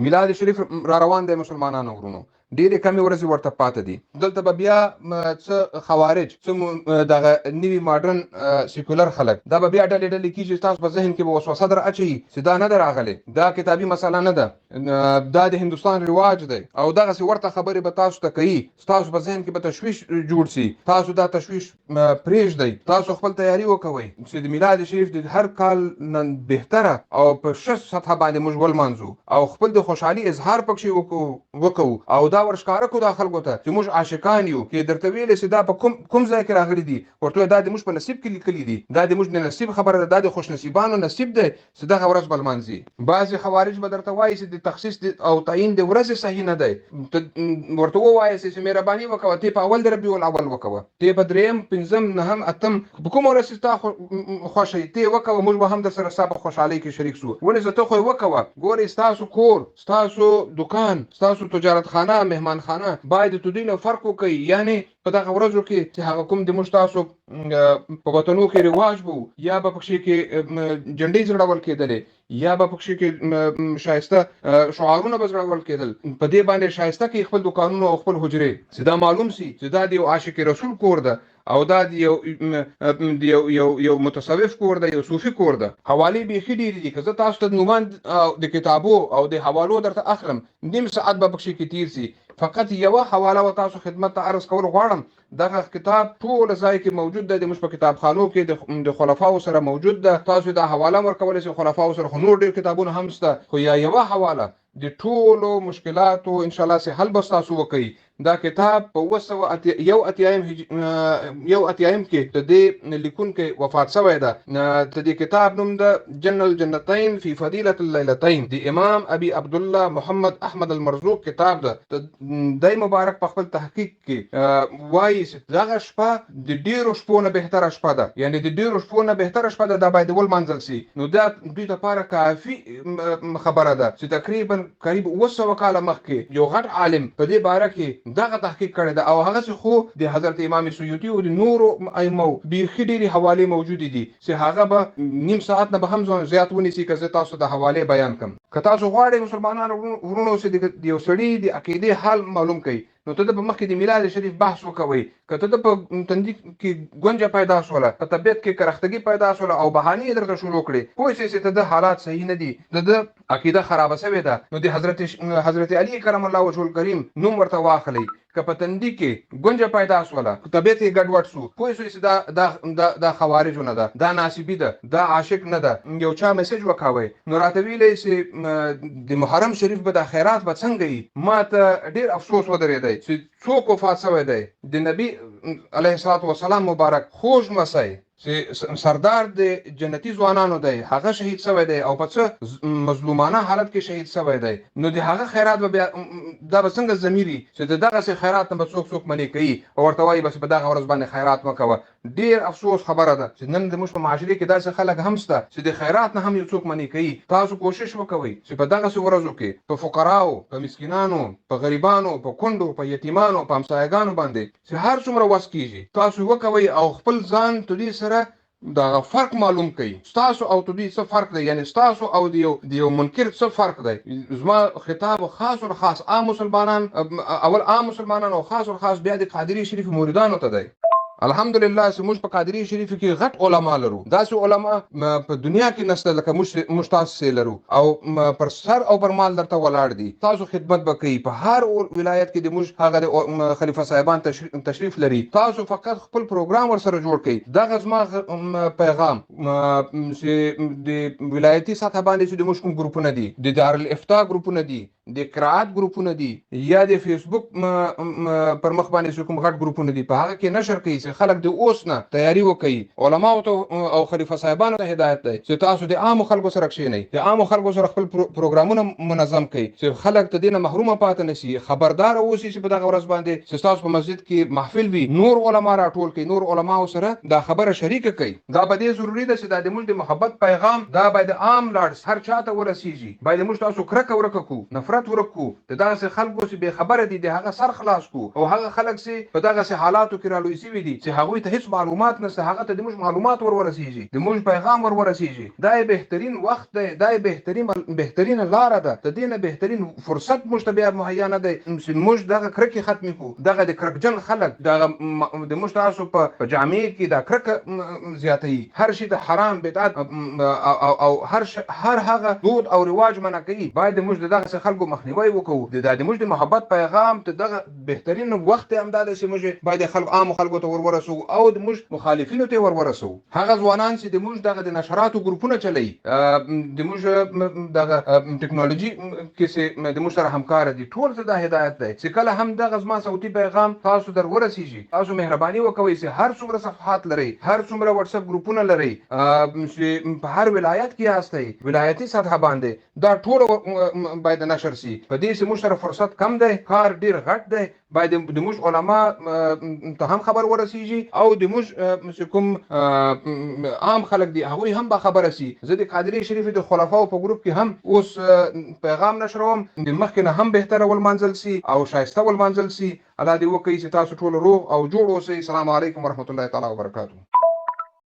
میلاد شریف را روان دی مسلمانانو ورونو، ډېرې کمې ورځې ورته پاتې دي. دلته به بیا څه خوارج، څه دغه نوي ماډرن سیکولر خلک، دا به بیا ډلې ډلې کېږي، ستاسو په ذهن کې به وسوسه در اچوي چې دا نه ده راغلی، دا کتابي مسله نه ده، دا د هندوستان رواج دی، او دغسې ورته خبرې به تاسو ته کوي. ستاسو په ذهن کې به تشویش جوړ سي. تاسو دا تشویش پرېږدئ، تاسو خپل تیاری وکوئ چې د میلاد شریف د هر کال نن بهتره او په ښه سطحه باندې موږ ولمانځو او خپل د خوشحالي اظهار پکښې وکړو، او دا ورښکاره کړو دا خلکو ته چې موږ عاشقان یو. کې درته ویلې چې دا په کوم ځای کې راغلي دي، ورته دا د موږ په نصیب کې لیکلي دي، دا د موږ د نصیب خبره ده، دا د خوش نصیبانو نصیب دی چې دغه ورځ به لمانځي. بعضې خوارج به درته وایي چې د تخصیص او تعیین د ورځې صحیح نه دی. ورته ووایاست چې مهرباني وکړه، ته په اول د ربیع الاول وکړه، ته په درېیم، پنځم، نهم، اتم په کومه ورځ چې ستا خوښه یې ته وکړه، موږ به هم در سره ستا په خوشحالۍ کې شریک سو. ولې زه ته خو یې وکړه. ګورې ستاسو کور، ستاسو دکان، ستاسو تجارت خانه، مهمان خانه باید د دوی نه فرق وکړي. یعنی په دغه ورځو کې چې هغه کوم د موږ تاسو په وطنو کې رواج وو، یا به پکښې کې جنډې زړول کېدلې، یا به پکښې کې شایسته شعارونه به زړول کېدل، په دې باندې شایسته کې خپل دکانونه او خپل حجرې، چې دا معلوم سي چې دا د یو عاشق رسول کور ده، او دا د یو متصوف کور ده، یو صوفي کور ده. حوالې بیخي ډېرې دي. که زه تاسو ته نومان د کتابو او د حوالو درته اخلم، نیم ساعت به پکښې کې تیر سي. فقط یوه حواله و تاسو خدمت ته عرض کول غواړم. دغه کتاب ټول ځای کې موجود ده، د موږ په کتابخانو کې د خلفاو سره موجود ده. تاسو دا حواله ورکولی شئ خلفاو سره، خو نور ډېر کتابونه هم شته، خو یا یوه حواله د ټولو مشکلاتو انشاءالله سي حل به ستاسو وکوي. دا کتاب په 981 کې د دې لیکونکی وفات شوی ده. د دې کتاب نوم ده جنة الجنتین فی فضیلة اللیلتین، د امام ابي عبد الله محمد احمد المرزوق کتاب ده. دی مبارک په خپل تحقیق کې وایي چې دغه شپه د ډېرو شپو نه بهتره شپه ده، یعنی د ډېرو شپو نه بهتره شپه ده، دا باید ولمانځل سي. نو دا دوی لپاره کافي خبره ده چې تقریبا قریب 200 کاله مخکې یو غټ عالم په دې باره کې دغه تحقیق کړی ده، او هغه خو د حضرت امام سیوطي او د نورو ائمو بیخي ډېرې حوالې موجودې دي چې هغه به نیم ساعت نه به هم زیات ونیسي که زه تاسو د حوالې بیان کړم. که تاسو غواړئ مسلمانانو ورونو چې د یو سړي د عقیدې حال معلوم کړئ، نو ته د په مخکې د میلاد شریف بحث وکوئ. که ته د په تندي کې ګونجه پیدا شوله، په طبیعت کې کرختګي پیدا شوله او بهانې یې درته شروع کړې، پوه شئ چې د حالات صحیح نه دي، د عقیده خرابه شوې ده، نو د حضرت علی کرم الله وجهه الکریم نوم ورته واخلئ. که په تندي کې ګونجه پیدا شوله، طبیعت یې ګډوډ شو، پوه شئ چې دا خوارجو نه ده، دا ناصبي ده، دا عاشق نه ده. یو چا میسج وکاوئ، نو راته ویلی چې د محرم شریف به د خیرات به څنګه وي. ما ته ډېر افسوس ودرېدی چې څوک وفات شوی دی، د نبي علیه الصلاة والسلام مبارک خوږ مسئ چې سردار د جنتی ځوانانو دی، هغه شهید شوی دی او په څه مظلومانه حالت کې شهید شوی دی. نو د هغه خیرات به بیا دا به څنګه ضمیري چې د دغسې خیرات نه به څوک منې کوي او ورته وایي بس په دغه ورځ باندې خیرات مه کوه. ډېر افسوس خبره ده چې نن د موږ په معاشرې کې داسې خلک هم شته چې د خیرات نه هم یو څوک منې کوي. تاسو کوشش وکوئ چې په دغسې ورځو کې په فقراو، په مسکینانو، په غریبانو، په کونډو، په یتیمانو، په همسایګانو باندې چې هر څومره وس کېږي تاسو وکوئ او خپل ځان د دوی سره دا فرق معلوم کړي. ستاسو او دوی څه فرق دی، یعنی ستاسو او د یو منکر څه فرق دی. زما خطاب خاص او خاص عام مسلمانان، اول عام مسلمانان او خاص او خاص بیا د قادری شریف مریدانو ته دی. الحمدلله چې موږ په قادری شریف کې غټ علما لرو، داسې علما په دنیا کې نشته لکه موږ تاسو لرو، او پر سر او پر مال درته ولاړ دي. تاسو خدمت به کوي په هر ولایت کې د موږ هغه خلیفه صاحبان تشریف لري. تاسو فقط خپل پروګرام ورسره جوړ کړئ. دغه زما پیغام چې د ولایتي سطح باندې چې د موږ کوم ګروپونه دي، د دارالافتا ګروپونه دي، د قرائت ګروپونه دي، یا د فیسبوک پر مخ باندې کوم غټ ګروپونه دي، په هغه کې نشر کوي چې خلک د اوس نه تیاری وکړي. علماو ته او خلیفه صاحبانو ته هدایت دی چې تاسو د عامو خلکو سره کښېنئ، د عامو خلکو سره خپل پروګرامونه منظم کړئ چې خلک د دې نه محرومه پاتې نه شي. خبردار اوسئ چې په دغه ورځ باندې چې تاسو په مسجد کې محفل وي، نور علما راټول کړئ، نور علماو سره دا خبره شریکه کړئ. دا په دې ضروري ده چې د موږ د محبت پیغام دا باید عام لاړ هر چا ته ورسیږي. باید موږ تاسو کرکه ورکه کړو، نفرت ورکو د دغه خلکو چې به خبره دي د هغه سر خلاص کو او هغه خلک چې په دغه حالاتو کې رالوي سوي دي چې هغه ته هیڅ معلومات نشته هغه ته د موږ معلومات ورسیږي د موږ پیغام ورسیږي دا بهترین وخت دی دا بهترین لار ده د دې نه بهترین فرصت موږ ته بیا مهیا نه دی چې موږ دغه کرکې ختمې کو دغه د کرکجن خلک دغه د موږ تاسو په جامع کې دا کرک زیاتوي هر شي د حرام بدعت او هر هغه دود او رواج منع کوي باید موږ دغه خلکو مخنیوي وکړو د موږ د محبت پیغام ته دغه بهترین وخت هم دا چې موږ باید عام خلکو ته ورسو او د موږ مخالفینو ته ورسو هغه ځوانان چې د موږ دغه د نشراتو ګروپونه چلي د موږ دغه ټکنالوژي کې چې د موږ سره همکار دي ټول څه د هدایت دی چې کله هم دغه زما صوتي پیغام تاسو در ورسیږي تاسو مهرباني وکوئ چې هر څومره صفحات لري هر څومره واتس اپ ګروپونه لري چې په هر ولایت کې یاستئ ولایتي سطح باندې دا ټول باید نشر شي په دې چې موږ سره فرصت کم دی کار ډیر غټ دی باید د موږ علما ته هم خبر ورسیږي او د موږ کوم عام خلک دي هغوی هم با خبره سي زه د قادري شریف د خلفاو په ګروپ کې هم اوس پیغام نشروم د مخکې نه هم بهتره ولمانځل سي او شایسته ولمانځل سي الله دې وکړي چې تاسو ټول روغ او جوړ اوسئ. السلام علیکم ورحمت الله تعالی وبرکاته.